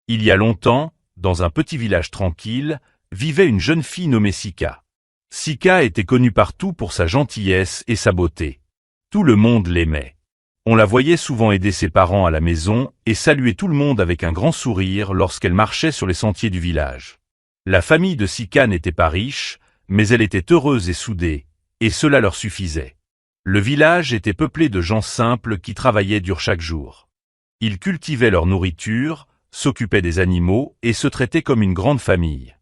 Il y a longtemps, dans un petit village tranquille, vivait une jeune fille nommée Sika. Sika était connue partout pour sa gentillesse et sa beauté. Tout le monde l'aimait. On la voyait souvent aider ses parents à la maison et saluer tout le monde avec un grand sourire lorsqu'elle marchait sur les sentiers du village. La famille de Sika n'était pas riche, mais elle était heureuse et soudée, et cela leur suffisait. Le village était peuplé de gens simples qui travaillaient dur chaque jour. Ils cultivaient leur nourriture, s'occupaient des animaux et se traitaient comme une grande famille.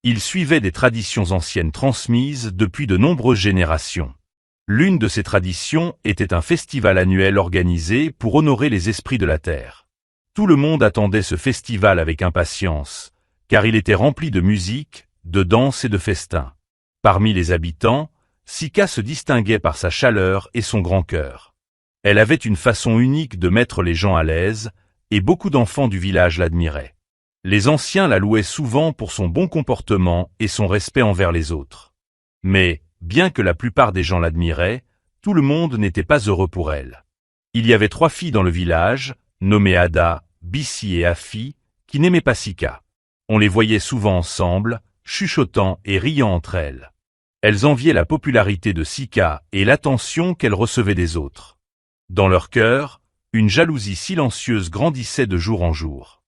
Ils suivaient des traditions anciennes transmises depuis de nombreuses générations. L'une de ces traditions était un festival annuel organisé pour honorer les esprits de la terre. Tout le monde attendait ce festival avec impatience, car il était rempli de musique, de danse et de festins. Parmi les habitants, Sika se distinguait par sa chaleur et son grand cœur. Elle avait une façon unique de mettre les gens à l'aise, et beaucoup d'enfants du village l'admiraient. Les anciens la louaient souvent pour son bon comportement et son respect envers les autres. Mais, bien que la plupart des gens l'admiraient, tout le monde n'était pas heureux pour elle. Il y avait 3 filles dans le village, nommées Ada, Bissi et Afi, qui n'aimaient pas Sika. On les voyait souvent ensemble, chuchotant et riant entre elles. Elles enviaient la popularité de Sika et l'attention qu'elle recevait des autres. Dans leur cœur, une jalousie silencieuse grandissait de jour en jour.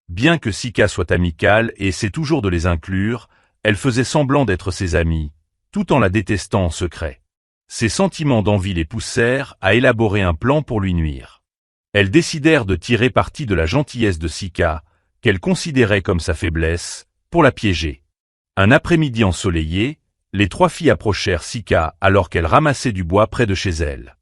Bien que Sika soit amicale et essaie toujours de les inclure, elle faisait semblant d'être ses amies, tout en la détestant en secret. Ses sentiments d'envie les poussèrent à élaborer un plan pour lui nuire. Elles décidèrent de tirer parti de la gentillesse de Sika, qu'elle considérait comme sa faiblesse, pour la piéger. Un après-midi ensoleillé, les 3 filles approchèrent Sika alors qu'elle ramassait du bois près de chez elle.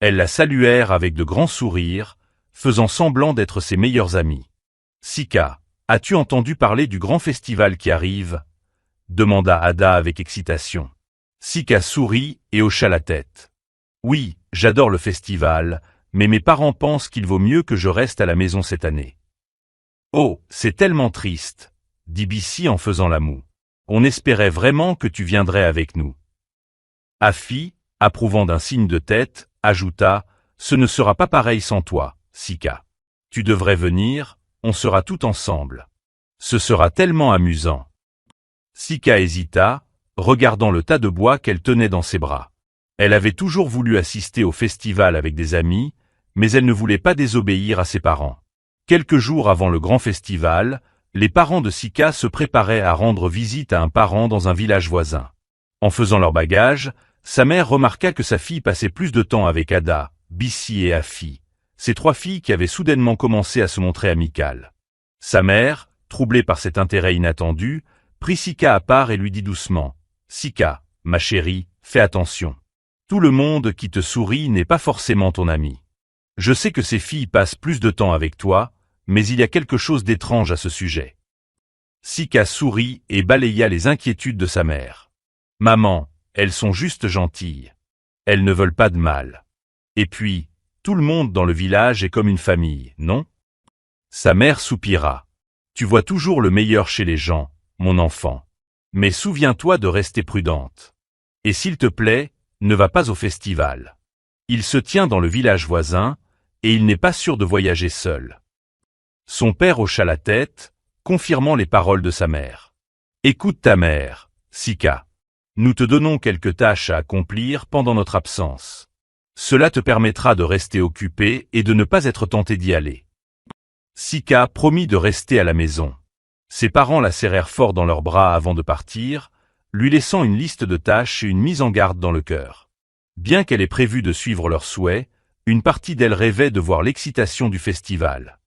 Elles la saluèrent avec de grands sourires, faisant semblant d'être ses meilleures amies. « Sika, as-tu entendu parler du grand festival qui arrive ?» demanda Ada avec excitation. Sika sourit et hocha la tête. « Oui, j'adore le festival, mais mes parents pensent qu'il vaut mieux que je reste à la maison cette année. »« Oh, c'est tellement triste, » dit Bissi en faisant la moue. « On espérait vraiment que tu viendrais avec nous. » Afi, approuvant d'un signe de tête, ajouta « Ce ne sera pas pareil sans toi, Sika. Tu devrais venir, on sera tout ensemble. Ce sera tellement amusant. » Sika hésita, regardant le tas de bois qu'elle tenait dans ses bras. Elle avait toujours voulu assister au festival avec des amis, mais elle ne voulait pas désobéir à ses parents. Quelques jours avant le grand festival, les parents de Sika se préparaient à rendre visite à un parent dans un village voisin. En faisant leur bagage, sa mère remarqua que sa fille passait plus de temps avec Ada, Bissi et Afi, ces 3 filles qui avaient soudainement commencé à se montrer amicales. Sa mère, troublée par cet intérêt inattendu, prit Sika à part et lui dit doucement « Sika, ma chérie, fais attention. Tout le monde qui te sourit n'est pas forcément ton ami. Je sais que ces filles passent plus de temps avec toi, mais il y a quelque chose d'étrange à ce sujet. » Sika sourit et balaya les inquiétudes de sa mère. « Maman, elles sont juste gentilles. Elles ne veulent pas de mal. Et puis, tout le monde dans le village est comme une famille, non ?» Sa mère soupira. « Tu vois toujours le meilleur chez les gens, mon enfant. Mais souviens-toi de rester prudente. Et s'il te plaît, ne va pas au festival. Il se tient dans le village voisin, et il n'est pas sûr de voyager seul. » Son père hocha la tête, confirmant les paroles de sa mère. « Écoute ta mère, Sika. Nous te donnons quelques tâches à accomplir pendant notre absence. Cela te permettra de rester occupé et de ne pas être tenté d'y aller. » Sika promit de rester à la maison. Ses parents la serrèrent fort dans leurs bras avant de partir, lui laissant une liste de tâches et une mise en garde dans le cœur. Bien qu'elle ait prévu de suivre leurs souhaits, une partie d'elle rêvait de voir l'excitation du festival.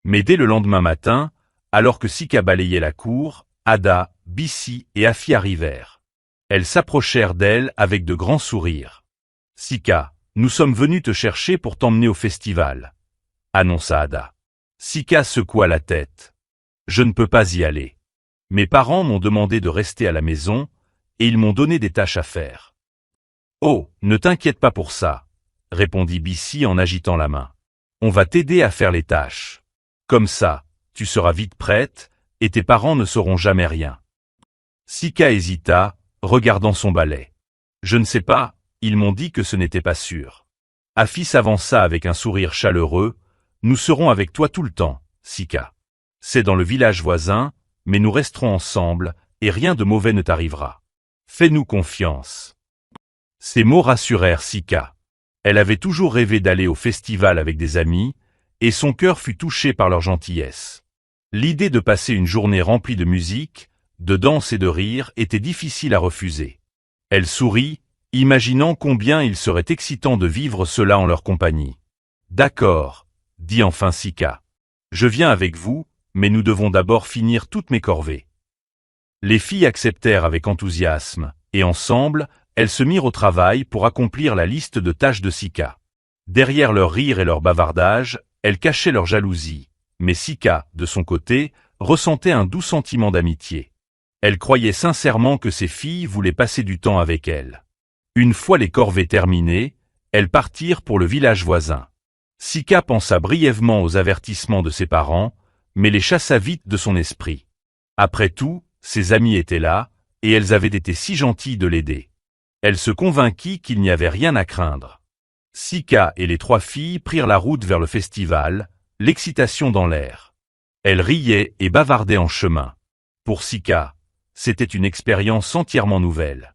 Mais dès le lendemain matin, alors que Sika balayait la cour, Ada, Bissi et Afi arrivèrent. Elles s'approchèrent d'elle avec de grands sourires. « Sika, nous sommes venus te chercher pour t'emmener au festival, » annonça Ada. Sika secoua la tête. « Je ne peux pas y aller. Mes parents m'ont demandé de rester à la maison, et ils m'ont donné des tâches à faire. »« Oh, ne t'inquiète pas pour ça, » répondit Bissi en agitant la main. « On va t'aider à faire les tâches. Comme ça, tu seras vite prête, et tes parents ne sauront jamais rien. » Sika hésita, regardant son balai. « Je ne sais pas, ils m'ont dit que ce n'était pas sûr. » Afi s'avança avec un sourire chaleureux. « Nous serons avec toi tout le temps, Sika. C'est dans le village voisin, mais nous resterons ensemble, et rien de mauvais ne t'arrivera. Fais-nous confiance. » Ces mots rassurèrent Sika. Elle avait toujours rêvé d'aller au festival avec des amis, et son cœur fut touché par leur gentillesse. L'idée de passer une journée remplie de musique, de danse et de rire était difficile à refuser. Elle sourit, imaginant combien il serait excitant de vivre cela en leur compagnie. « D'accord, » dit enfin Sika. « Je viens avec vous, mais nous devons d'abord finir toutes mes corvées. » Les filles acceptèrent avec enthousiasme, et ensemble, elles se mirent au travail pour accomplir la liste de tâches de Sika. Derrière leur rire et leur bavardage, elles cachaient leur jalousie, mais Sika, de son côté, ressentait un doux sentiment d'amitié. Elle croyait sincèrement que ses filles voulaient passer du temps avec elle. Une fois les corvées terminées, elles partirent pour le village voisin. Sika pensa brièvement aux avertissements de ses parents, mais les chassa vite de son esprit. Après tout, ses amies étaient là, et elles avaient été si gentilles de l'aider. Elle se convainquit qu'il n'y avait rien à craindre. Sika et les 3 filles prirent la route vers le festival, l'excitation dans l'air. Elles riaient et bavardaient en chemin. Pour Sika, c'était une expérience entièrement nouvelle.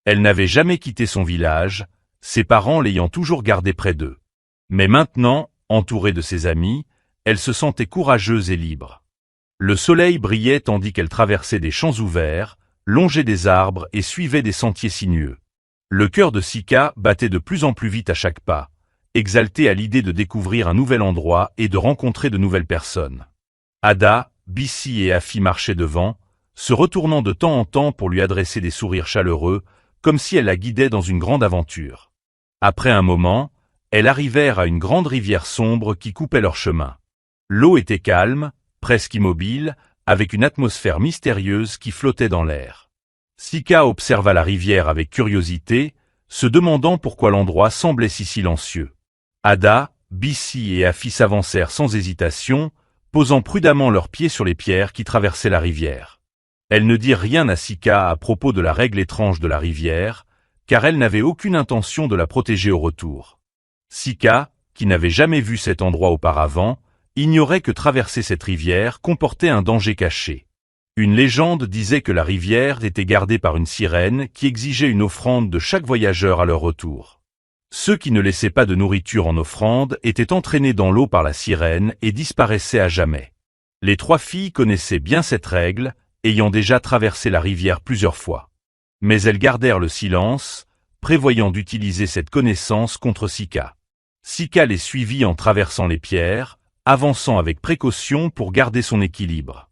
Elle n'avait jamais quitté son village, ses parents l'ayant toujours gardée près d'eux. Mais maintenant, entourée de ses amis, elle se sentait courageuse et libre. Le soleil brillait tandis qu'elle traversait des champs ouverts, longeait des arbres et suivait des sentiers sinueux. Le cœur de Sika battait de plus en plus vite à chaque pas, exaltée à l'idée de découvrir un nouvel endroit et de rencontrer de nouvelles personnes. Ada, Bissi et Afi marchaient devant, se retournant de temps en temps pour lui adresser des sourires chaleureux, comme si elle la guidait dans une grande aventure. Après un moment, elles arrivèrent à une grande rivière sombre qui coupait leur chemin. L'eau était calme, presque immobile, avec une atmosphère mystérieuse qui flottait dans l'air. Sika observa la rivière avec curiosité, se demandant pourquoi l'endroit semblait si silencieux. Ada, Bissi et Afi s'avancèrent sans hésitation, posant prudemment leurs pieds sur les pierres qui traversaient la rivière. Elles ne dirent rien à Sika à propos de la règle étrange de la rivière, car elles n'avaient aucune intention de la protéger au retour. Sika, qui n'avait jamais vu cet endroit auparavant, ignorait que traverser cette rivière comportait un danger caché. Une légende disait que la rivière était gardée par une sirène qui exigeait une offrande de chaque voyageur à leur retour. Ceux qui ne laissaient pas de nourriture en offrande étaient entraînés dans l'eau par la sirène et disparaissaient à jamais. Les 3 filles connaissaient bien cette règle, ayant déjà traversé la rivière plusieurs fois. Mais elles gardèrent le silence, prévoyant d'utiliser cette connaissance contre Sika. Sika les suivit en traversant les pierres, avançant avec précaution pour garder son équilibre.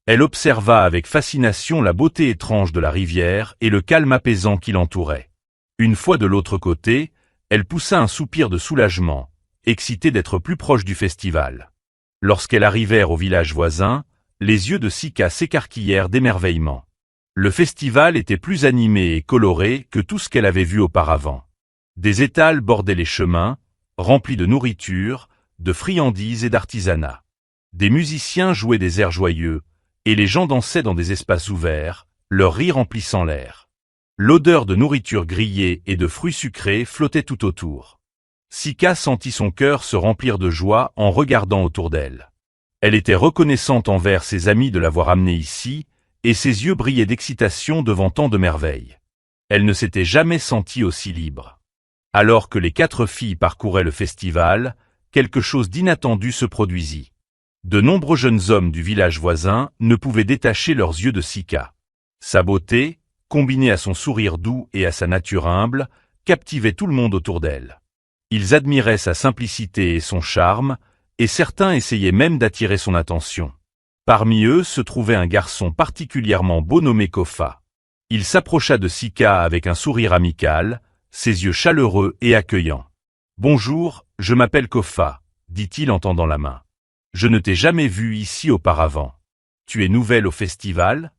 Elle observa avec fascination la beauté étrange de la rivière et le calme apaisant qui l'entourait. Une fois de l'autre côté, elle poussa un soupir de soulagement, excitée d'être plus proche du festival. Lorsqu'elles arrivèrent au village voisin, les yeux de Sika s'écarquillèrent d'émerveillement. Le festival était plus animé et coloré que tout ce qu'elle avait vu auparavant. Des étals bordaient les chemins, remplis de nourriture, de friandises et d'artisanat. Des musiciens jouaient des airs joyeux, et les gens dansaient dans des espaces ouverts, leur rire emplissant l'air. L'odeur de nourriture grillée et de fruits sucrés flottait tout autour. Sika sentit son cœur se remplir de joie en regardant autour d'elle. Elle était reconnaissante envers ses amis de l'avoir amenée ici, et ses yeux brillaient d'excitation devant tant de merveilles. Elle ne s'était jamais sentie aussi libre. Alors que les 4 filles parcouraient le festival, quelque chose d'inattendu se produisit. De nombreux jeunes hommes du village voisin ne pouvaient détacher leurs yeux de Sika. Sa beauté, combinée à son sourire doux et à sa nature humble, captivait tout le monde autour d'elle. Ils admiraient sa simplicité et son charme, et certains essayaient même d'attirer son attention. Parmi eux se trouvait un garçon particulièrement beau nommé Kofa. Il s'approcha de Sika avec un sourire amical, ses yeux chaleureux et accueillants. « Bonjour, je m'appelle Kofa, » dit-il en tendant la main. « Je ne t'ai jamais vu ici auparavant. Tu es nouvelle au festival ?»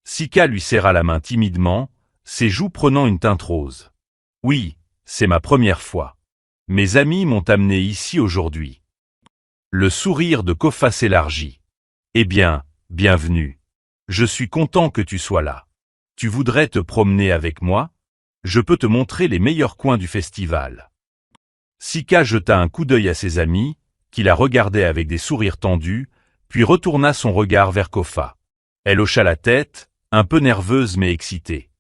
Sika lui serra la main timidement, ses joues prenant une teinte rose. « Oui, c'est ma première fois. Mes amis m'ont amené ici aujourd'hui. » Le sourire de Kofa s'élargit. « Eh bien, bienvenue. Je suis content que tu sois là. Tu voudrais te promener avec moi? Je peux te montrer les meilleurs coins du festival. » Sika jeta un coup d'œil à ses amis, qui la regardaient avec des sourires tendus, puis retourna son regard vers Kofa. Elle hocha la tête, un peu nerveuse mais excitée.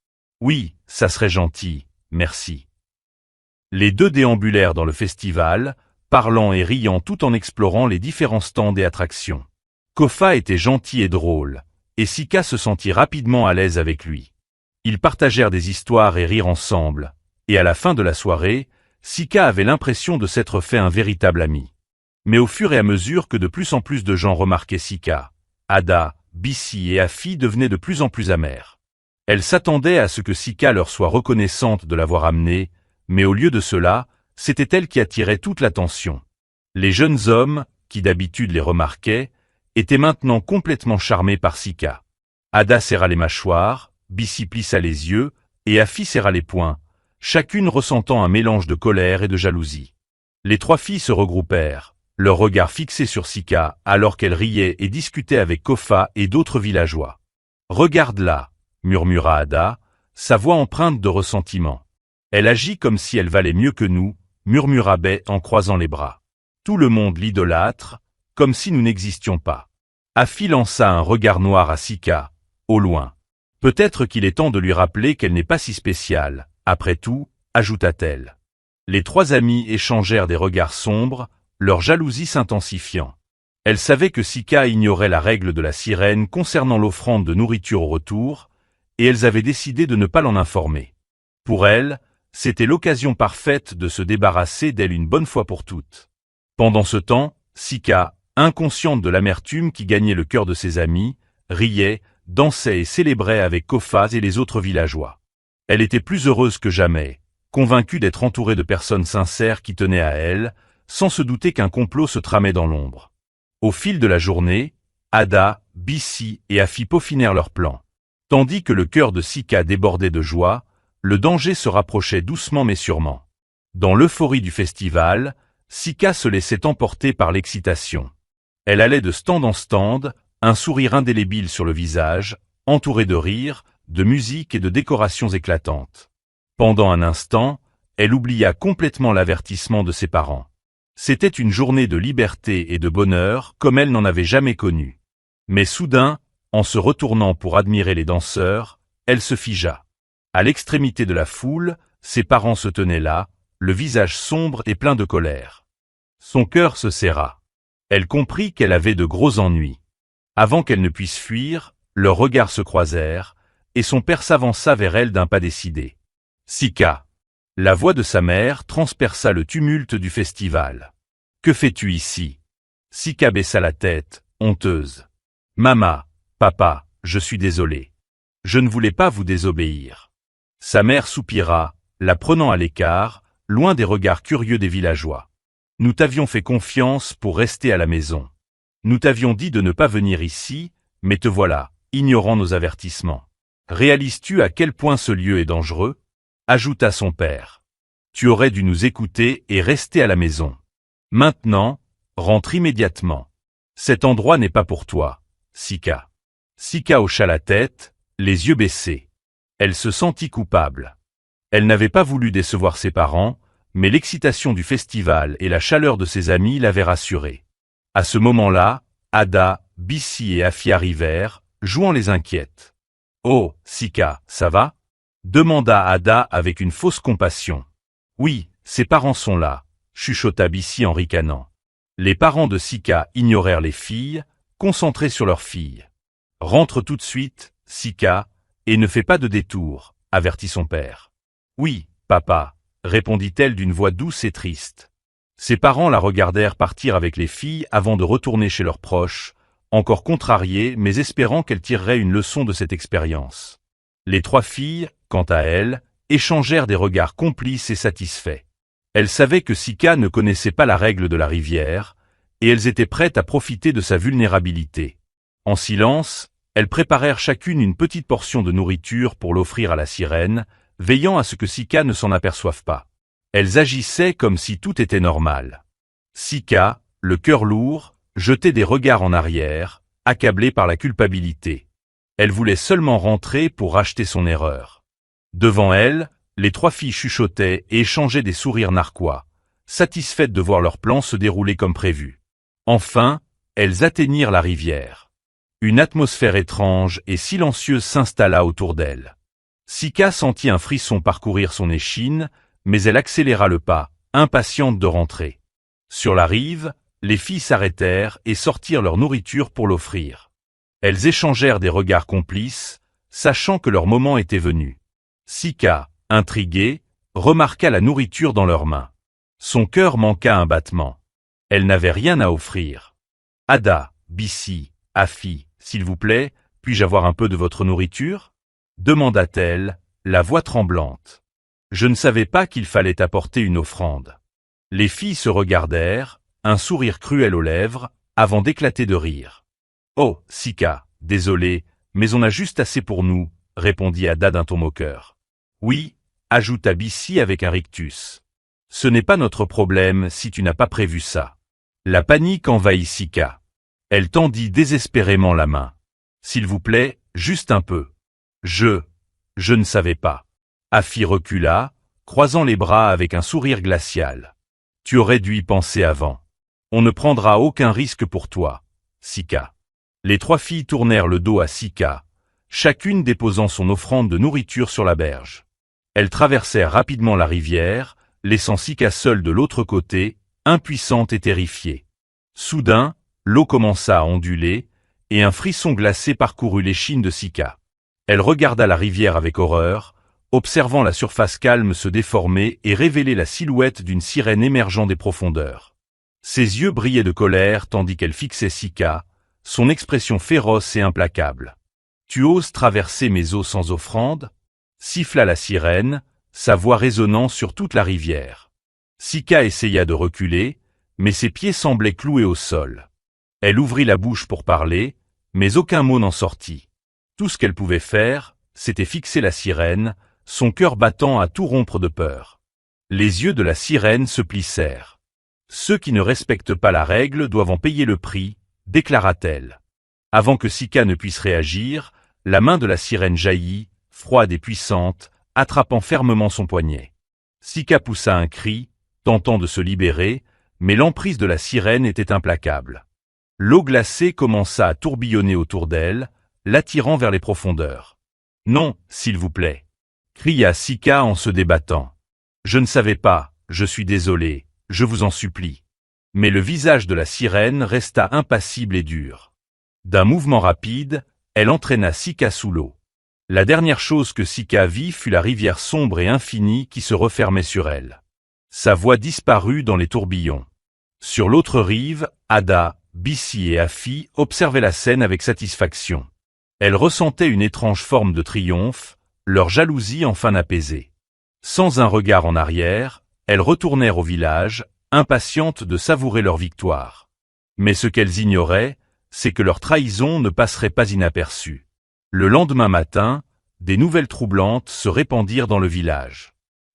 Oui, ça serait gentil, merci. Les deux déambulèrent dans le festival, parlant et riant tout en explorant les différents stands et attractions. Kofa était gentil et drôle, et Sika se sentit rapidement à l'aise avec lui. Ils partagèrent des histoires et rirent ensemble, et à la fin de la soirée, Sika avait l'impression de s'être fait un véritable ami. Mais au fur et à mesure que de plus en plus de gens remarquaient Sika, Ada, Bissi et Afi devenaient de plus en plus amères. Elles s'attendaient à ce que Sika leur soit reconnaissante de l'avoir amenée, mais au lieu de cela, c'était elle qui attirait toute l'attention. Les jeunes hommes, qui d'habitude les remarquaient, étaient maintenant complètement charmés par Sika. Ada serra les mâchoires, Bissi plissa les yeux, et Afi serra les poings, chacune ressentant un mélange de colère et de jalousie. Les trois filles se regroupèrent, leurs regards fixés sur Sika alors qu'elle riait et discutait avec Kofa et d'autres villageois. « Regarde-la » murmura Ada, sa voix empreinte de ressentiment. « Elle agit comme si elle valait mieux que nous » murmura Bae en croisant les bras. « Tout le monde l'idolâtre, comme si nous n'existions pas. » Afi lança un regard noir à Sika, au loin. « Peut-être qu'il est temps de lui rappeler qu'elle n'est pas si spéciale, après tout, » ajouta-t-elle. Les trois amies échangèrent des regards sombres, leur jalousie s'intensifiant. Elles savaient que Sika ignorait la règle de la sirène concernant l'offrande de nourriture au retour, et elles avaient décidé de ne pas l'en informer. Pour elles, c'était l'occasion parfaite de se débarrasser d'elle une bonne fois pour toutes. Pendant ce temps, Sika, inconsciente de l'amertume qui gagnait le cœur de ses amis, riait, dansait et célébrait avec Kofa et les autres villageois. Elle était plus heureuse que jamais, convaincue d'être entourée de personnes sincères qui tenaient à elle, sans se douter qu'un complot se tramait dans l'ombre. Au fil de la journée, Ada, Bissi et Afi peaufinèrent leurs plans. Tandis que le cœur de Sika débordait de joie, le danger se rapprochait doucement mais sûrement. Dans l'euphorie du festival, Sika se laissait emporter par l'excitation. Elle allait de stand en stand, un sourire indélébile sur le visage, entourée de rires, de musique et de décorations éclatantes. Pendant un instant, elle oublia complètement l'avertissement de ses parents. C'était une journée de liberté et de bonheur comme elle n'en avait jamais connu. Mais soudain, en se retournant pour admirer les danseurs, elle se figea. À l'extrémité de la foule, ses parents se tenaient là, le visage sombre et plein de colère. Son cœur se serra. Elle comprit qu'elle avait de gros ennuis. Avant qu'elle ne puisse fuir, leurs regards se croisèrent, et son père s'avança vers elle d'un pas décidé. « Sika !» La voix de sa mère transperça le tumulte du festival. « Que fais-tu ici ?» Sika baissa la tête, honteuse. « Mama, papa, je suis désolée. Je ne voulais pas vous désobéir. » Sa mère soupira, la prenant à l'écart, loin des regards curieux des villageois. « Nous t'avions fait confiance pour rester à la maison. Nous t'avions dit de ne pas venir ici, mais te voilà, ignorant nos avertissements. Réalises-tu à quel point ce lieu est dangereux ?» ajouta son père. « Tu aurais dû nous écouter et rester à la maison. Maintenant, rentre immédiatement. Cet endroit n'est pas pour toi, Sika. » Sika hocha la tête, les yeux baissés. Elle se sentit coupable. Elle n'avait pas voulu décevoir ses parents, mais l'excitation du festival et la chaleur de ses amis l'avaient rassurée. À ce moment-là, Ada, Bissi et Afi arrivèrent, jouant les inquiètes. « Oh, Sika, ça va ?» demanda Ada avec une fausse compassion. « Oui, ses parents sont là », chuchota Bissi en ricanant. Les parents de Sika ignorèrent les filles, concentrés sur leurs filles. « Rentre tout de suite, Sika, et ne fais pas de détour », avertit son père. « Oui, papa », répondit-elle d'une voix douce et triste. Ses parents la regardèrent partir avec les filles avant de retourner chez leurs proches, encore contrariés mais espérant qu'elle tirerait une leçon de cette expérience. Les trois filles, quant à elles, échangèrent des regards complices et satisfaits. Elles savaient que Sika ne connaissait pas la règle de la rivière, et elles étaient prêtes à profiter de sa vulnérabilité. En silence, elles préparèrent chacune une petite portion de nourriture pour l'offrir à la sirène, veillant à ce que Sika ne s'en aperçoive pas. Elles agissaient comme si tout était normal. Sika, le cœur lourd, jetait des regards en arrière, accablée par la culpabilité. Elle voulait seulement rentrer pour racheter son erreur. Devant elle, les trois filles chuchotaient et échangeaient des sourires narquois, satisfaites de voir leur plan se dérouler comme prévu. Enfin, elles atteignirent la rivière. Une atmosphère étrange et silencieuse s'installa autour d'elles. Sika sentit un frisson parcourir son échine, mais elle accéléra le pas, impatiente de rentrer. Sur la rive, les filles s'arrêtèrent et sortirent leur nourriture pour l'offrir. Elles échangèrent des regards complices, sachant que leur moment était venu. Sika, intriguée, remarqua la nourriture dans leurs mains. Son cœur manqua un battement. Elle n'avait rien à offrir. « Ada, Bissi, Afi, s'il vous plaît, puis-je avoir un peu de votre nourriture ?» demanda-t-elle, la voix tremblante. Je ne savais pas qu'il fallait apporter une offrande. Les filles se regardèrent, un sourire cruel aux lèvres, avant d'éclater de rire. « Oh, Sika, désolé, mais on a juste assez pour nous, » répondit Ada d'un ton moqueur. « Oui, » ajouta Bissi avec un rictus. « Ce n'est pas notre problème si tu n'as pas prévu ça. » La panique envahit Sika. Elle tendit désespérément la main. « S'il vous plaît, juste un peu. »« Je ne savais pas. » Afi recula, croisant les bras avec un sourire glacial. « Tu aurais dû y penser avant. On ne prendra aucun risque pour toi, Sika. » Les trois filles tournèrent le dos à Sika, chacune déposant son offrande de nourriture sur la berge. Elles traversèrent rapidement la rivière, laissant Sika seule de l'autre côté, impuissante et terrifiée. Soudain, l'eau commença à onduler, et un frisson glacé parcourut l'échine de Sika. Elle regarda la rivière avec horreur, observant la surface calme se déformer et révéler la silhouette d'une sirène émergeant des profondeurs. Ses yeux brillaient de colère tandis qu'elle fixait Sika, son expression féroce et implacable. « Tu oses traverser mes eaux sans offrande ?» siffla la sirène, sa voix résonnant sur toute la rivière. Sika essaya de reculer, mais ses pieds semblaient cloués au sol. Elle ouvrit la bouche pour parler, mais aucun mot n'en sortit. Tout ce qu'elle pouvait faire, c'était fixer la sirène, son cœur battant à tout rompre de peur. Les yeux de la sirène se plissèrent. « Ceux qui ne respectent pas la règle doivent en payer le prix, » déclara-t-elle. Avant que Sika ne puisse réagir, la main de la sirène jaillit, froide et puissante, attrapant fermement son poignet. Sika poussa un cri, tentant de se libérer, mais l'emprise de la sirène était implacable. L'eau glacée commença à tourbillonner autour d'elle, l'attirant vers les profondeurs. « Non, s'il vous plaît !» cria Sika en se débattant. « Je ne savais pas, je suis désolé, je vous en supplie. » Mais le visage de la sirène resta impassible et dur. D'un mouvement rapide, elle entraîna Sika sous l'eau. La dernière chose que Sika vit fut la rivière sombre et infinie qui se refermait sur elle. Sa voix disparut dans les tourbillons. Sur l'autre rive, Ada, Bissi et Afi observaient la scène avec satisfaction. Elles ressentaient une étrange forme de triomphe, leur jalousie enfin apaisée. Sans un regard en arrière, elles retournèrent au village, impatientes de savourer leur victoire. Mais ce qu'elles ignoraient, c'est que leur trahison ne passerait pas inaperçue. Le lendemain matin, des nouvelles troublantes se répandirent dans le village.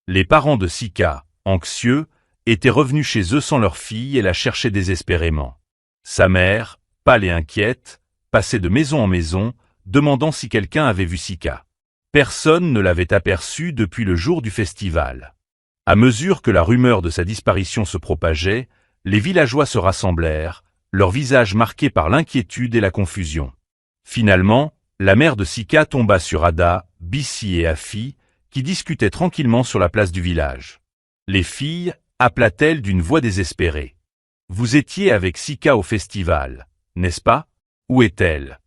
Les parents de Sika, anxieux, étaient revenus chez eux sans leur fille et la cherchaient désespérément. Sa mère, pâle et inquiète, passait de maison en maison, demandant si quelqu'un avait vu Sika. Personne ne l'avait aperçue depuis le jour du festival. À mesure que la rumeur de sa disparition se propageait, les villageois se rassemblèrent, leurs visages marqués par l'inquiétude et la confusion. Finalement, la mère de Sika tomba sur Ada, Bissi et Afi, qui discutaient tranquillement sur la place du village. Les filles, appela-t-elle d'une voix désespérée. Vous étiez avec Sika au festival, n'est-ce pas? Où est-elle?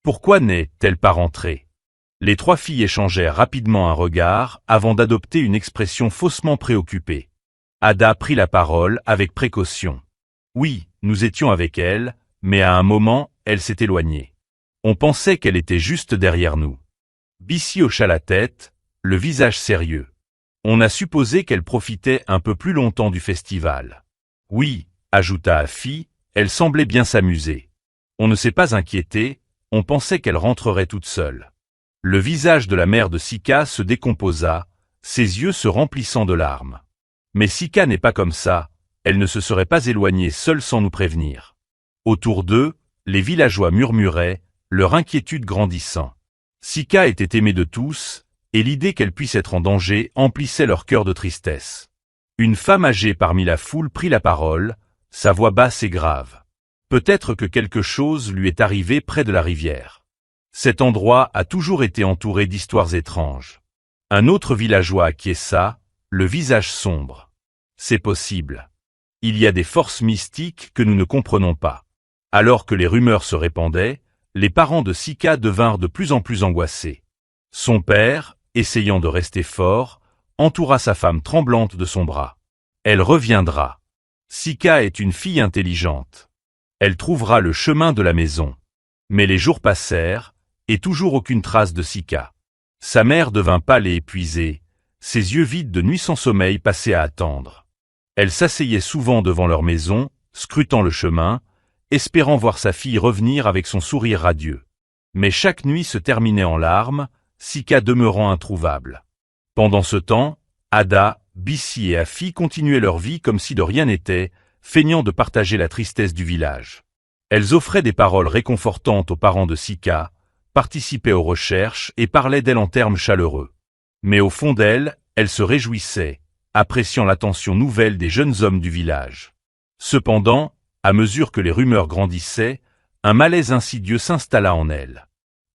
Pourquoi n'est-elle pas rentrée? Les trois filles échangèrent rapidement un regard avant d'adopter une expression faussement préoccupée. Ada prit la parole avec précaution. Oui, nous étions avec elle, mais à un moment, elle s'est éloignée. On pensait qu'elle était juste derrière nous. Bissi hocha la tête, le visage sérieux. On a supposé qu'elle profitait un peu plus longtemps du festival. Oui, ajouta Afi, elle semblait bien s'amuser. On ne s'est pas inquiété, on pensait qu'elle rentrerait toute seule. Le visage de la mère de Sika se décomposa, ses yeux se remplissant de larmes. Mais Sika n'est pas comme ça, elle ne se serait pas éloignée seule sans nous prévenir. Autour d'eux, les villageois murmuraient, leur inquiétude grandissant. Sika était aimée de tous, et l'idée qu'elle puisse être en danger emplissait leur cœur de tristesse. Une femme âgée parmi la foule prit la parole, sa voix basse et grave. Peut-être que quelque chose lui est arrivé près de la rivière. Cet endroit a toujours été entouré d'histoires étranges. Un autre villageois acquiesça, le visage sombre. C'est possible. Il y a des forces mystiques que nous ne comprenons pas. Alors que les rumeurs se répandaient, les parents de Sika devinrent de plus en plus angoissés. Son père, essayant de rester fort, entoura sa femme tremblante de son bras. Elle reviendra. Sika est une fille intelligente. Elle trouvera le chemin de la maison. Mais les jours passèrent, et toujours aucune trace de Sika. Sa mère devint pâle et épuisée, ses yeux vides de nuit sans sommeil passaient à attendre. Elle s'asseyait souvent devant leur maison, scrutant le chemin, espérant voir sa fille revenir avec son sourire radieux. Mais chaque nuit se terminait en larmes, Sika demeurant introuvable. Pendant ce temps, Ada, Bissi et Afi continuaient leur vie comme si de rien n'était, feignant de partager la tristesse du village. Elles offraient des paroles réconfortantes aux parents de Sika, participaient aux recherches et parlaient d'elle en termes chaleureux. Mais au fond d'elles, elles se réjouissaient, appréciant l'attention nouvelle des jeunes hommes du village. Cependant, à mesure que les rumeurs grandissaient, un malaise insidieux s'installa en elles.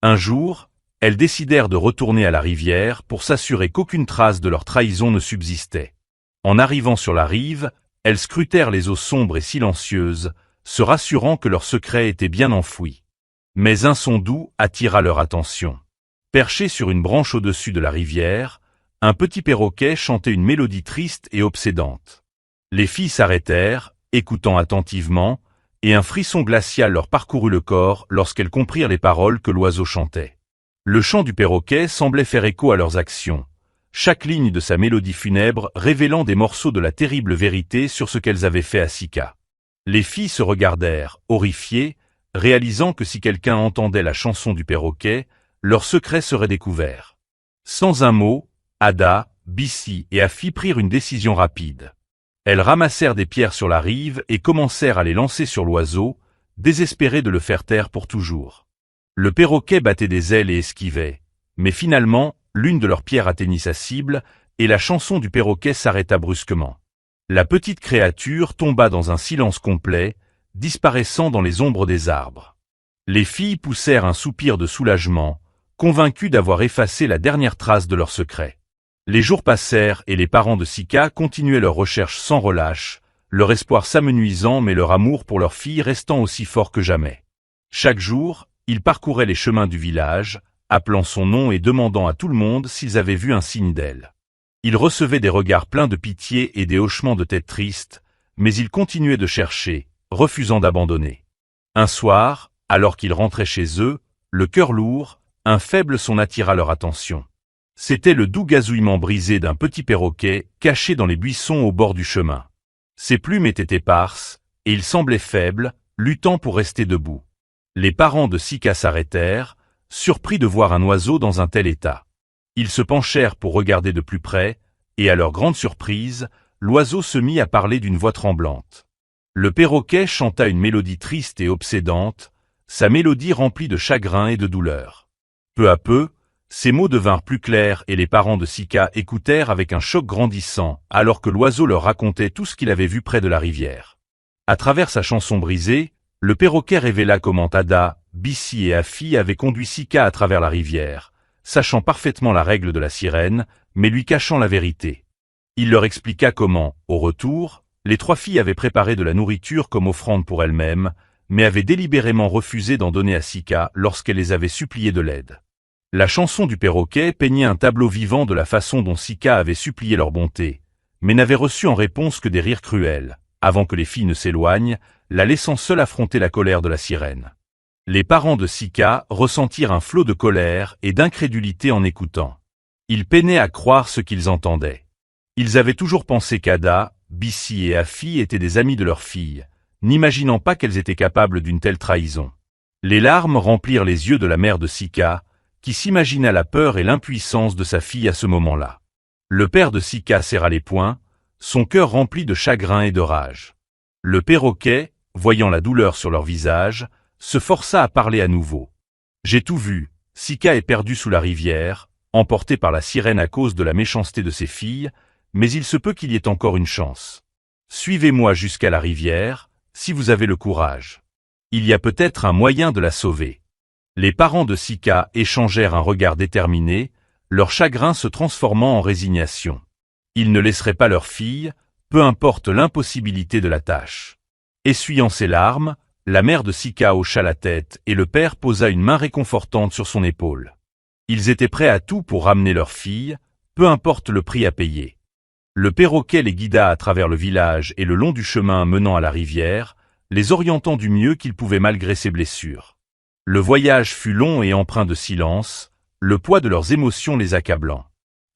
Un jour, elles décidèrent de retourner à la rivière pour s'assurer qu'aucune trace de leur trahison ne subsistait. En arrivant sur la rive, elles scrutèrent les eaux sombres et silencieuses, se rassurant que leur secret était bien enfoui. Mais un son doux attira leur attention. Perché sur une branche au-dessus de la rivière, un petit perroquet chantait une mélodie triste et obsédante. Les filles s'arrêtèrent, écoutant attentivement, et un frisson glacial leur parcourut le corps lorsqu'elles comprirent les paroles que l'oiseau chantait. Le chant du perroquet semblait faire écho à leurs actions, chaque ligne de sa mélodie funèbre révélant des morceaux de la terrible vérité sur ce qu'elles avaient fait à Sika. Les filles se regardèrent, horrifiées, réalisant que si quelqu'un entendait la chanson du perroquet, leur secret serait découvert. Sans un mot, Ada, Bissi et Afi prirent une décision rapide. Elles ramassèrent des pierres sur la rive et commencèrent à les lancer sur l'oiseau, désespérées de le faire taire pour toujours. Le perroquet battait des ailes et esquivait, mais finalement, l'une de leurs pierres atteignit sa cible, et la chanson du perroquet s'arrêta brusquement. La petite créature tomba dans un silence complet, disparaissant dans les ombres des arbres. Les filles poussèrent un soupir de soulagement, convaincues d'avoir effacé la dernière trace de leur secret. Les jours passèrent et les parents de Sika continuaient leurs recherches sans relâche, leur espoir s'amenuisant mais leur amour pour leur fille restant aussi fort que jamais. Chaque jour, ils parcouraient les chemins du village, appelant son nom et demandant à tout le monde s'ils avaient vu un signe d'elle. Ils recevaient des regards pleins de pitié et des hochements de tête tristes, mais ils continuaient de chercher, refusant d'abandonner. Un soir, alors qu'ils rentraient chez eux, le cœur lourd, un faible son attira leur attention. C'était le doux gazouillement brisé d'un petit perroquet caché dans les buissons au bord du chemin. Ses plumes étaient éparses, et il semblait faible, luttant pour rester debout. Les parents de Sika s'arrêtèrent, surpris de voir un oiseau dans un tel état. Ils se penchèrent pour regarder de plus près, et à leur grande surprise, l'oiseau se mit à parler d'une voix tremblante. Le perroquet chanta une mélodie triste et obsédante, sa mélodie remplie de chagrin et de douleur. Peu à peu, ces mots devinrent plus clairs et les parents de Sika écoutèrent avec un choc grandissant, alors que l'oiseau leur racontait tout ce qu'il avait vu près de la rivière. À travers sa chanson brisée, le perroquet révéla comment Ada, Bissi et Afi avaient conduit Sika à travers la rivière, sachant parfaitement la règle de la sirène, mais lui cachant la vérité. Il leur expliqua comment, au retour, les trois filles avaient préparé de la nourriture comme offrande pour elles-mêmes, mais avaient délibérément refusé d'en donner à Sika lorsqu'elle les avait suppliées de l'aide. La chanson du perroquet peignait un tableau vivant de la façon dont Sika avait supplié leur bonté, mais n'avait reçu en réponse que des rires cruels, avant que les filles ne s'éloignent, la laissant seule affronter la colère de la sirène. Les parents de Sika ressentirent un flot de colère et d'incrédulité en écoutant. Ils peinaient à croire ce qu'ils entendaient. Ils avaient toujours pensé qu'Ada, Bissi et Afi étaient des amis de leur fille, n'imaginant pas qu'elles étaient capables d'une telle trahison. Les larmes remplirent les yeux de la mère de Sika, qui s'imagina la peur et l'impuissance de sa fille à ce moment-là. Le père de Sika serra les poings, son cœur rempli de chagrin et de rage. Le perroquet, voyant la douleur sur leur visage, se força à parler à nouveau. « J'ai tout vu, Sika est perdue sous la rivière, emportée par la sirène à cause de la méchanceté de ses filles, mais il se peut qu'il y ait encore une chance. Suivez-moi jusqu'à la rivière, si vous avez le courage. » Il y a peut-être un moyen de la sauver. Les parents de Sika échangèrent un regard déterminé, leur chagrin se transformant en résignation. Ils ne laisseraient pas leur fille, peu importe l'impossibilité de la tâche. Essuyant ses larmes, la mère de Sika hocha la tête et le père posa une main réconfortante sur son épaule. Ils étaient prêts à tout pour ramener leur fille, peu importe le prix à payer. Le perroquet les guida à travers le village et le long du chemin menant à la rivière, les orientant du mieux qu'il pouvait malgré ses blessures. Le voyage fut long et empreint de silence, le poids de leurs émotions les accablant.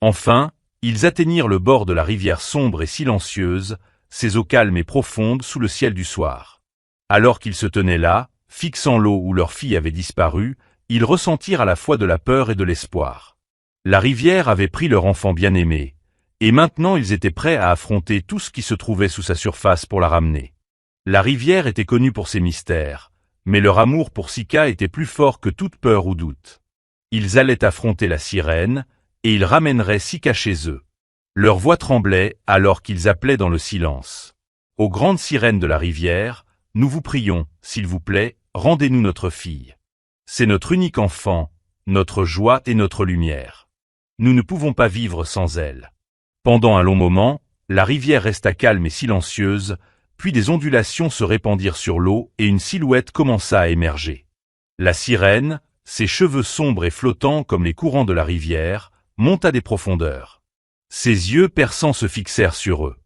Enfin, ils atteignirent le bord de la rivière sombre et silencieuse, ses eaux calmes et profondes sous le ciel du soir. Alors qu'ils se tenaient là, fixant l'eau où leur fille avait disparu, ils ressentirent à la fois de la peur et de l'espoir. La rivière avait pris leur enfant bien-aimé, et maintenant ils étaient prêts à affronter tout ce qui se trouvait sous sa surface pour la ramener. La rivière était connue pour ses mystères, mais leur amour pour Sika était plus fort que toute peur ou doute. Ils allaient affronter la sirène, et ils ramèneraient Sika chez eux. Leur voix tremblait alors qu'ils appelaient dans le silence. Aux grandes sirènes de la rivière, nous vous prions, s'il vous plaît, rendez-nous notre fille. C'est notre unique enfant, notre joie et notre lumière. Nous ne pouvons pas vivre sans elle. Pendant un long moment, la rivière resta calme et silencieuse, puis des ondulations se répandirent sur l'eau et une silhouette commença à émerger. La sirène, ses cheveux sombres et flottants comme les courants de la rivière, monta des profondeurs. Ses yeux perçants se fixèrent sur eux.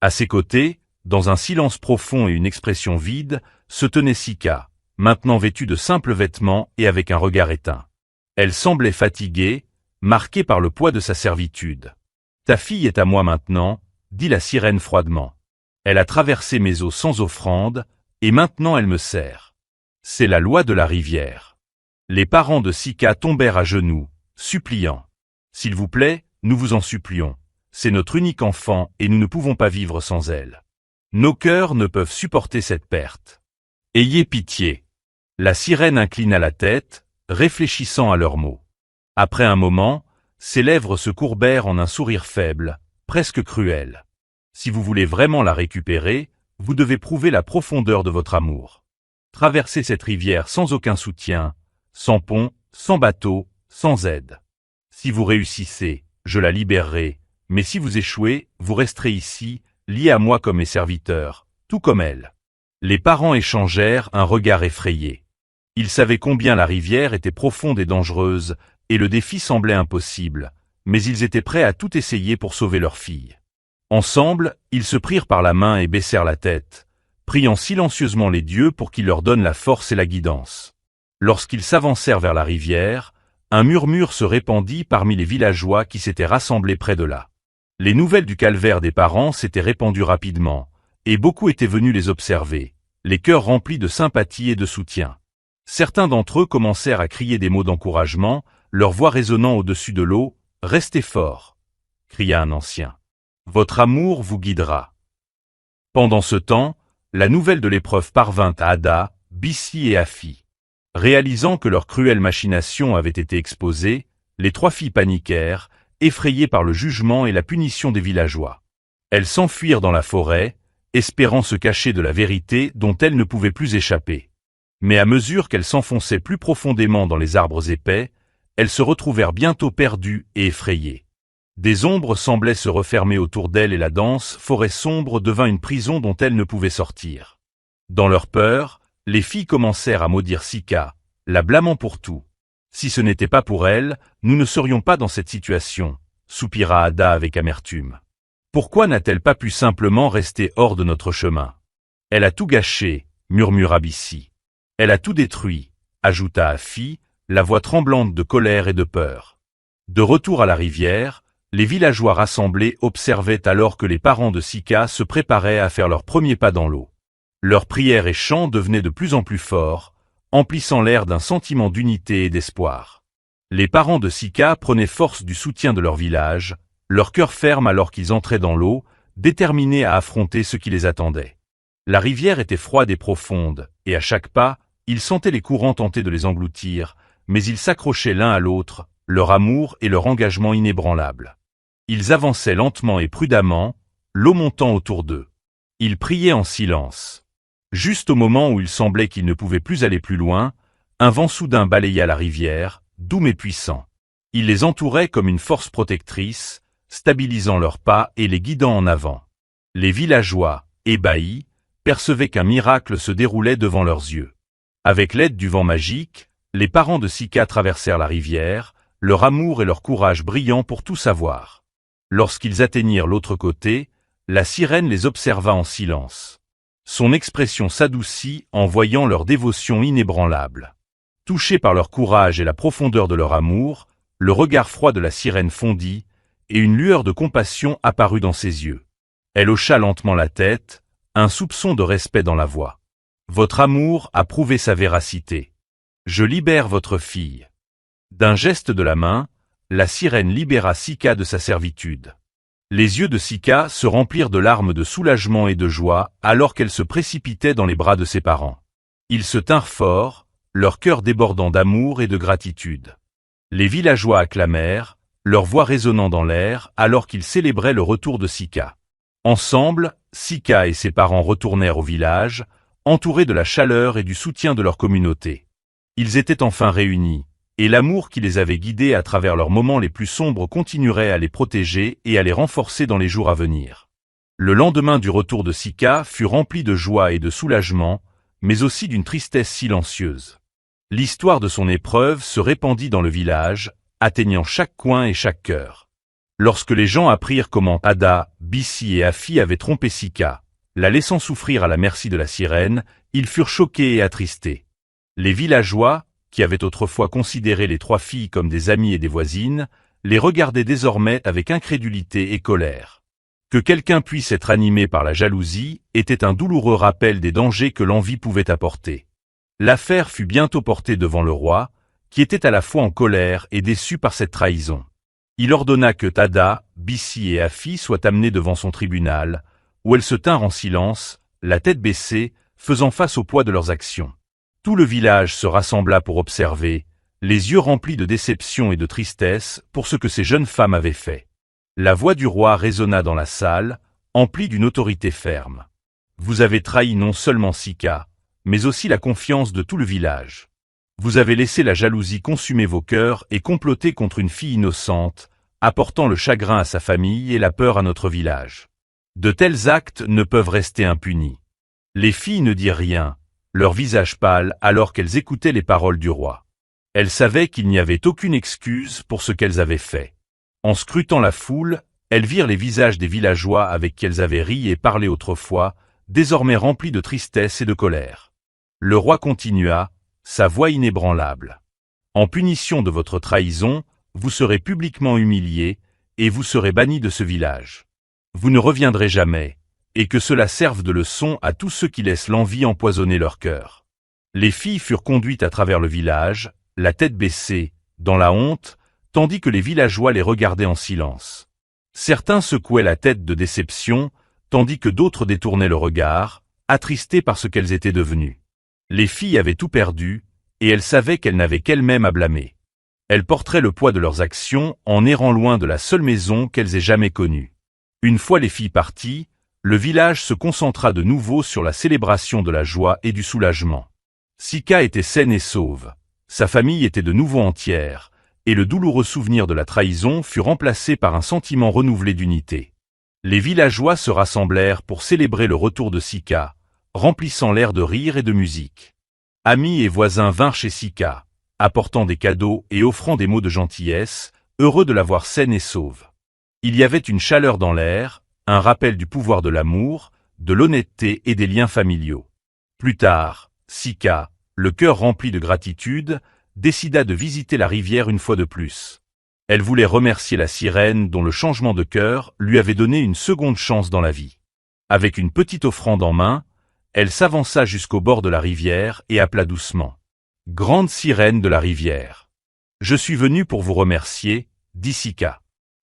À ses côtés, dans un silence profond et une expression vide, se tenait Sika, maintenant vêtue de simples vêtements et avec un regard éteint. Elle semblait fatiguée, marquée par le poids de sa servitude. « Ta fille est à moi maintenant », dit la sirène froidement. « Elle a traversé mes eaux sans offrande, et maintenant elle me sert. C'est la loi de la rivière. » Les parents de Sika tombèrent à genoux, suppliant. « S'il vous plaît, nous vous en supplions. C'est notre unique enfant et nous ne pouvons pas vivre sans elle. Nos cœurs ne peuvent supporter cette perte. Ayez pitié. » La sirène inclina la tête, réfléchissant à leurs mots. Après un moment, ses lèvres se courbèrent en un sourire faible, presque cruel. « Si vous voulez vraiment la récupérer, vous devez prouver la profondeur de votre amour. Traverser cette rivière sans aucun soutien, sans pont, sans bateau, sans aide. Si vous réussissez, je la libérerai, mais si vous échouez, vous resterez ici, liés à moi comme mes serviteurs, tout comme elle. » Les parents échangèrent un regard effrayé. Ils savaient combien la rivière était profonde et dangereuse, et le défi semblait impossible, mais ils étaient prêts à tout essayer pour sauver leur fille. Ensemble, ils se prirent par la main et baissèrent la tête, priant silencieusement les dieux pour qu'ils leur donnent la force et la guidance. Lorsqu'ils s'avancèrent vers la rivière, un murmure se répandit parmi les villageois qui s'étaient rassemblés près de là. Les nouvelles du calvaire des parents s'étaient répandues rapidement, et beaucoup étaient venus les observer, les cœurs remplis de sympathie et de soutien. Certains d'entre eux commencèrent à crier des mots d'encouragement, leur voix résonnant au-dessus de l'eau. « Restez forts !» cria un ancien. « Votre amour vous guidera. » Pendant ce temps, la nouvelle de l'épreuve parvint à Ada, Bissi et Afi. Réalisant que leur cruelle machination avait été exposée, les trois filles paniquèrent, effrayées par le jugement et la punition des villageois. Elles s'enfuirent dans la forêt, espérant se cacher de la vérité dont elles ne pouvaient plus échapper. Mais à mesure qu'elles s'enfonçaient plus profondément dans les arbres épais, elles se retrouvèrent bientôt perdues et effrayées. Des ombres semblaient se refermer autour d'elles et la dense forêt sombre devint une prison dont elles ne pouvaient sortir. Dans leur peur, les filles commencèrent à maudire Sika, la blâmant pour tout. « Si ce n'était pas pour elle, nous ne serions pas dans cette situation », soupira Ada avec amertume. « Pourquoi n'a-t-elle pas pu simplement rester hors de notre chemin ? Elle a tout gâché, » murmura Bissi. « Elle a tout détruit, » ajouta Afi, la voix tremblante de colère et de peur. De retour à la rivière, les villageois rassemblés observaient alors que les parents de Sika se préparaient à faire leurs premiers pas dans l'eau. Leurs prières et chants devenaient de plus en plus forts, emplissant l'air d'un sentiment d'unité et d'espoir. Les parents de Sika prenaient force du soutien de leur village, leur cœur ferme alors qu'ils entraient dans l'eau, déterminés à affronter ce qui les attendait. La rivière était froide et profonde, et à chaque pas, ils sentaient les courants tenter de les engloutir, mais ils s'accrochaient l'un à l'autre, leur amour et leur engagement inébranlables. Ils avançaient lentement et prudemment, l'eau montant autour d'eux. Ils priaient en silence. Juste au moment où il semblait qu'ils ne pouvaient plus aller plus loin, un vent soudain balaya la rivière, doux mais puissant. Il les entourait comme une force protectrice, stabilisant leurs pas et les guidant en avant. Les villageois, ébahis, percevaient qu'un miracle se déroulait devant leurs yeux. Avec l'aide du vent magique, les parents de Sika traversèrent la rivière, leur amour et leur courage brillant pour tout savoir. Lorsqu'ils atteignirent l'autre côté, la sirène les observa en silence. Son expression s'adoucit en voyant leur dévotion inébranlable. Touchés par leur courage et la profondeur de leur amour, le regard froid de la sirène fondit, et une lueur de compassion apparut dans ses yeux. Elle hocha lentement la tête, un soupçon de respect dans la voix. « Votre amour a prouvé sa véracité. Je libère votre fille. » D'un geste de la main, la sirène libéra Sika de sa servitude. Les yeux de Sika se remplirent de larmes de soulagement et de joie alors qu'elle se précipitait dans les bras de ses parents. Ils se tinrent fort, leur cœur débordant d'amour et de gratitude. Les villageois acclamèrent, leur voix résonnant dans l'air alors qu'ils célébraient le retour de Sika. Ensemble, Sika et ses parents retournèrent au village, entourés de la chaleur et du soutien de leur communauté. Ils étaient enfin réunis, et l'amour qui les avait guidés à travers leurs moments les plus sombres continuerait à les protéger et à les renforcer dans les jours à venir. Le lendemain du retour de Sika fut rempli de joie et de soulagement, mais aussi d'une tristesse silencieuse. L'histoire de son épreuve se répandit dans le village, atteignant chaque coin et chaque cœur. Lorsque les gens apprirent comment Ada, Bissi et Afi avaient trompé Sika, la laissant souffrir à la merci de la sirène, ils furent choqués et attristés. Les villageois, qui avaient autrefois considéré les trois filles comme des amies et des voisines, les regardaient désormais avec incrédulité et colère. Que quelqu'un puisse être animé par la jalousie était un douloureux rappel des dangers que l'envie pouvait apporter. L'affaire fut bientôt portée devant le roi, qui était à la fois en colère et déçu par cette trahison. Il ordonna que Tada, Bissi et Afi soient amenés devant son tribunal, où elles se tinrent en silence, la tête baissée, faisant face au poids de leurs actions. Tout le village se rassembla pour observer, les yeux remplis de déception et de tristesse pour ce que ces jeunes femmes avaient fait. La voix du roi résonna dans la salle, emplie d'une autorité ferme. « Vous avez trahi non seulement Sika, mais aussi la confiance de tout le village. Vous avez laissé la jalousie consumer vos cœurs et comploter contre une fille innocente, apportant le chagrin à sa famille et la peur à notre village. De tels actes ne peuvent rester impunis. » Les filles ne dirent rien, leur visage pâle alors qu'elles écoutaient les paroles du roi. Elles savaient qu'il n'y avait aucune excuse pour ce qu'elles avaient fait. En scrutant la foule, elles virent les visages des villageois avec qui elles avaient ri et parlé autrefois, désormais remplis de tristesse et de colère. Le roi continua, sa voix inébranlable. « En punition de votre trahison, vous serez publiquement humiliés, et vous serez bannis de ce village. Vous ne reviendrez jamais, et que cela serve de leçon à tous ceux qui laissent l'envie empoisonner leur cœur. » Les filles furent conduites à travers le village, la tête baissée, dans la honte, tandis que les villageois les regardaient en silence. Certains secouaient la tête de déception, tandis que d'autres détournaient le regard, attristés par ce qu'elles étaient devenues. Les filles avaient tout perdu, et elles savaient qu'elles n'avaient qu'elles-mêmes à blâmer. Elles porteraient le poids de leurs actions en errant loin de la seule maison qu'elles aient jamais connue. Une fois les filles parties, le village se concentra de nouveau sur la célébration de la joie et du soulagement. Sika était saine et sauve, sa famille était de nouveau entière, et le douloureux souvenir de la trahison fut remplacé par un sentiment renouvelé d'unité. Les villageois se rassemblèrent pour célébrer le retour de Sika, remplissant l'air de rire et de musique. Amis et voisins vinrent chez Sika, apportant des cadeaux et offrant des mots de gentillesse, heureux de la voir saine et sauve. Il y avait une chaleur dans l'air, un rappel du pouvoir de l'amour, de l'honnêteté et des liens familiaux. Plus tard, Sika, le cœur rempli de gratitude, décida de visiter la rivière une fois de plus. Elle voulait remercier la sirène dont le changement de cœur lui avait donné une seconde chance dans la vie. Avec une petite offrande en main, elle s'avança jusqu'au bord de la rivière et appela doucement. « Grande sirène de la rivière. Je suis venue pour vous remercier, » dit Sika.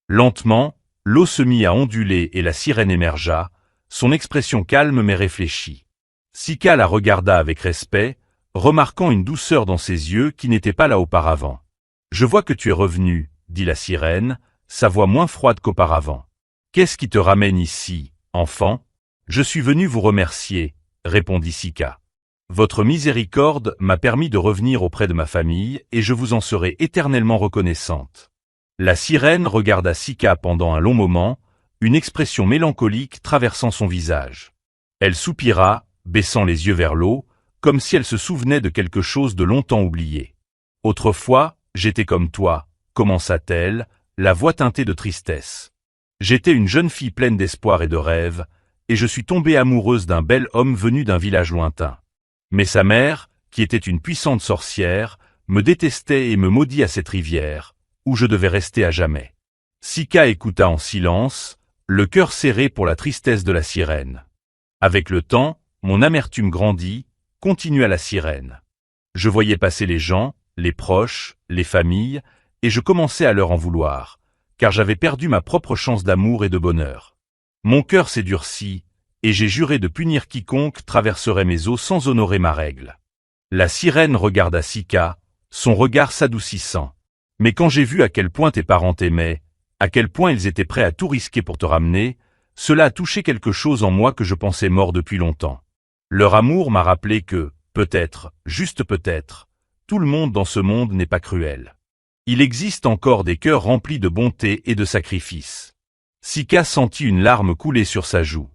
Lentement, l'eau se mit à onduler et la sirène émergea, son expression calme mais réfléchie. Sika la regarda avec respect, remarquant une douceur dans ses yeux qui n'était pas là auparavant. « Je vois que tu es revenu, » dit la sirène, sa voix moins froide qu'auparavant. « Qu'est-ce qui te ramène ici, enfant ? » « Je suis venu vous remercier, » répondit Sika. Votre miséricorde m'a permis de revenir auprès de ma famille et je vous en serai éternellement reconnaissante. La sirène regarda Sika pendant un long moment, une expression mélancolique traversant son visage. Elle soupira, baissant les yeux vers l'eau, comme si elle se souvenait de quelque chose de longtemps oublié. Autrefois, j'étais comme toi, commença-t-elle, la voix teintée de tristesse. J'étais une jeune fille pleine d'espoir et de rêves, et je suis tombée amoureuse d'un bel homme venu d'un village lointain. Mais sa mère, qui était une puissante sorcière, me détestait et me maudit à cette rivière, où je devais rester à jamais. Sika écouta en silence, le cœur serré pour la tristesse de la sirène. Avec le temps, mon amertume grandit, continua la sirène. Je voyais passer les gens, les proches, les familles, et je commençais à leur en vouloir, car j'avais perdu ma propre chance d'amour et de bonheur. Mon cœur s'est durci, et j'ai juré de punir quiconque traverserait mes eaux sans honorer ma règle. La sirène regarda Sika, son regard s'adoucissant. Mais quand j'ai vu à quel point tes parents t'aimaient, à quel point ils étaient prêts à tout risquer pour te ramener, cela a touché quelque chose en moi que je pensais mort depuis longtemps. Leur amour m'a rappelé que, peut-être, juste peut-être, tout le monde dans ce monde n'est pas cruel. Il existe encore des cœurs remplis de bonté et de sacrifice. Sika sentit une larme couler sur sa joue.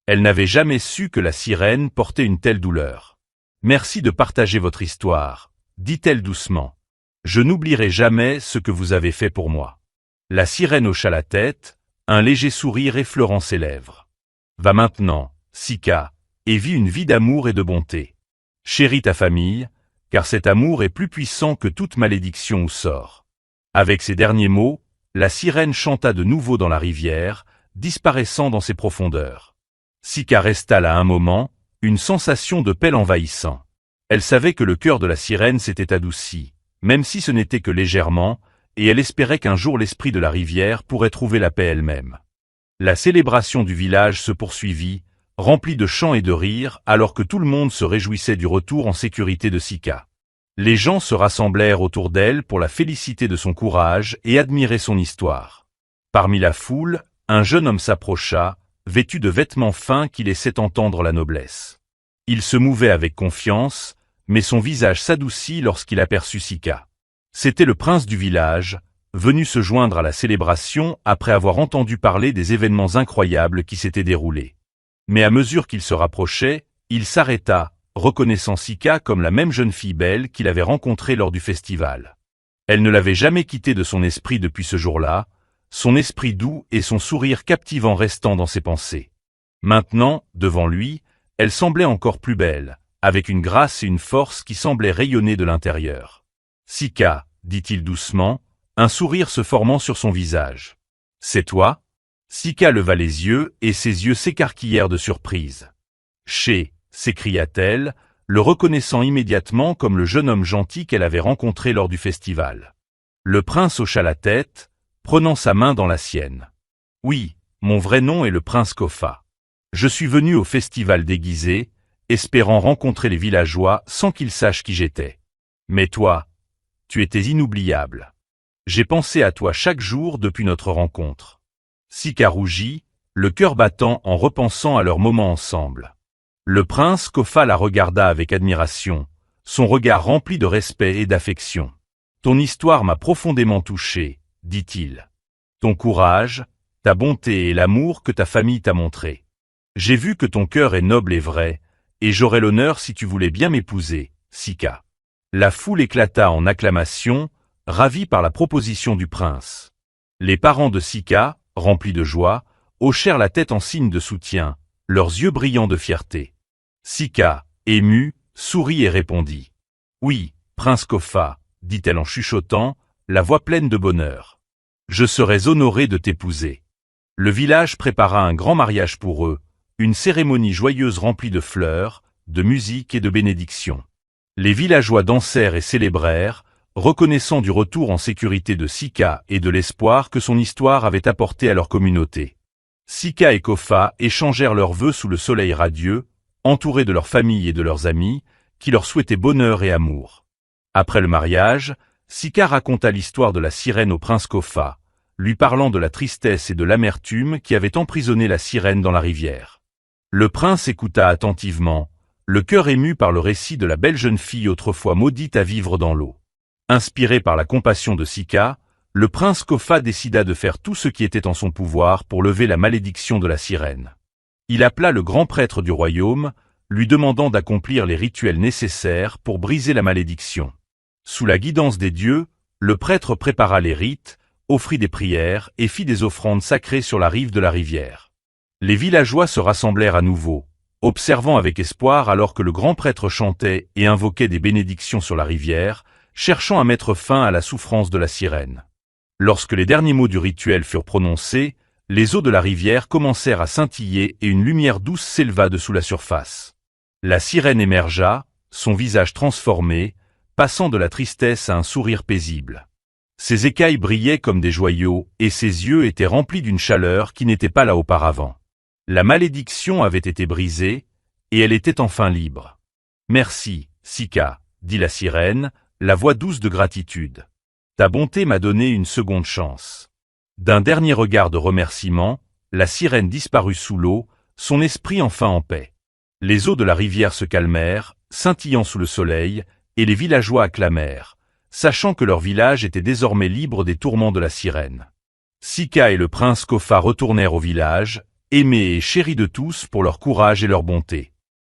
Elle n'avait jamais su que la sirène portait une telle douleur. « Merci de partager votre histoire, » dit-elle doucement. « Je n'oublierai jamais ce que vous avez fait pour moi. » La sirène hocha la tête, un léger sourire effleurant ses lèvres. « Va maintenant, Sika, et vis une vie d'amour et de bonté. Chéris ta famille, car cet amour est plus puissant que toute malédiction ou sort. » Avec ces derniers mots, la sirène chanta de nouveau dans la rivière, disparaissant dans ses profondeurs. Sika resta là un moment, une sensation de paix l'envahissant. Elle savait que le cœur de la sirène s'était adouci, même si ce n'était que légèrement, et elle espérait qu'un jour l'esprit de la rivière pourrait trouver la paix elle-même. La célébration du village se poursuivit, remplie de chants et de rires, alors que tout le monde se réjouissait du retour en sécurité de Sika. Les gens se rassemblèrent autour d'elle pour la féliciter de son courage et admirer son histoire. Parmi la foule, un jeune homme s'approcha, vêtu de vêtements fins qui laissaient entendre la noblesse. Il se mouvait avec confiance, mais son visage s'adoucit lorsqu'il aperçut Sika. C'était le prince du village, venu se joindre à la célébration après avoir entendu parler des événements incroyables qui s'étaient déroulés. Mais à mesure qu'il se rapprochait, il s'arrêta, reconnaissant Sika comme la même jeune fille belle qu'il avait rencontrée lors du festival. Elle ne l'avait jamais quitté de son esprit depuis ce jour-là, son esprit doux et son sourire captivant restant dans ses pensées. Maintenant, devant lui, elle semblait encore plus belle, avec une grâce et une force qui semblaient rayonner de l'intérieur. « Sika, » dit-il doucement, un sourire se formant sur son visage. « C'est toi ?» Sika leva les yeux et ses yeux s'écarquillèrent de surprise. « Ché !» s'écria-t-elle, le reconnaissant immédiatement comme le jeune homme gentil qu'elle avait rencontré lors du festival. Le prince hocha la tête, prenant sa main dans la sienne. « Oui, mon vrai nom est le prince Kofa. Je suis venu au festival déguisé, espérant rencontrer les villageois sans qu'ils sachent qui j'étais. Mais toi, tu étais inoubliable. J'ai pensé à toi chaque jour depuis notre rencontre. » Sika rougit, le cœur battant en repensant à leur moment ensemble. Le prince Kofa la regarda avec admiration, son regard rempli de respect et d'affection. « Ton histoire m'a profondément touché, » dit-il. « Ton courage, ta bonté et l'amour que ta famille t'a montré. J'ai vu que ton cœur est noble et vrai, et j'aurais l'honneur si tu voulais bien m'épouser, Sika. » La foule éclata en acclamations, ravis par la proposition du prince. Les parents de Sika, remplis de joie, hochèrent la tête en signe de soutien, leurs yeux brillants de fierté. Sika, émue, sourit et répondit. « Oui, prince Kofa, » dit-elle en chuchotant, la voix pleine de bonheur. « Je serais honorée de t'épouser. » Le village prépara un grand mariage pour eux, une cérémonie joyeuse remplie de fleurs, de musique et de bénédictions. Les villageois dansèrent et célébrèrent, reconnaissant du retour en sécurité de Sika et de l'espoir que son histoire avait apporté à leur communauté. Sika et Kofa échangèrent leurs vœux sous le soleil radieux, entourés de leur famille et de leurs amis, qui leur souhaitaient bonheur et amour. Après le mariage, Sika raconta l'histoire de la sirène au prince Kofa, lui parlant de la tristesse et de l'amertume qui avaient emprisonné la sirène dans la rivière. Le prince écouta attentivement, le cœur ému par le récit de la belle jeune fille autrefois maudite à vivre dans l'eau. Inspiré par la compassion de Sika, le prince Kofa décida de faire tout ce qui était en son pouvoir pour lever la malédiction de la sirène. Il appela le grand prêtre du royaume, lui demandant d'accomplir les rituels nécessaires pour briser la malédiction. Sous la guidance des dieux, le prêtre prépara les rites, offrit des prières et fit des offrandes sacrées sur la rive de la rivière. Les villageois se rassemblèrent à nouveau, observant avec espoir alors que le grand prêtre chantait et invoquait des bénédictions sur la rivière, cherchant à mettre fin à la souffrance de la sirène. Lorsque les derniers mots du rituel furent prononcés, les eaux de la rivière commencèrent à scintiller et une lumière douce s'éleva dessous la surface. La sirène émergea, son visage transformé, passant de la tristesse à un sourire paisible. Ses écailles brillaient comme des joyaux et ses yeux étaient remplis d'une chaleur qui n'était pas là auparavant. La malédiction avait été brisée et elle était enfin libre. « Merci, Sika, dit la sirène, la voix douce de gratitude. Ta bonté m'a donné une seconde chance. » D'un dernier regard de remerciement, la sirène disparut sous l'eau, son esprit enfin en paix. Les eaux de la rivière se calmèrent, scintillant sous le soleil, et les villageois acclamèrent, sachant que leur village était désormais libre des tourments de la sirène. Sika et le prince Kofa retournèrent au village, aimés et chéris de tous pour leur courage et leur bonté.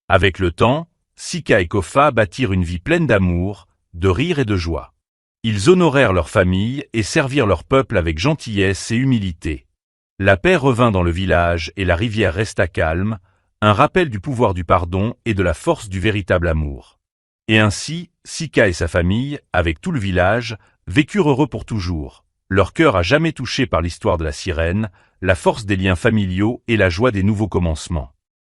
Avec le temps, Sika et Kofa bâtirent une vie pleine d'amour, de rire et de joie. Ils honorèrent leur famille et servirent leur peuple avec gentillesse et humilité. La paix revint dans le village et la rivière resta calme, un rappel du pouvoir du pardon et de la force du véritable amour. Et ainsi, Sika et sa famille, avec tout le village, vécurent heureux pour toujours, leur cœur à jamais touché par l'histoire de la sirène, la force des liens familiaux et la joie des nouveaux commencements.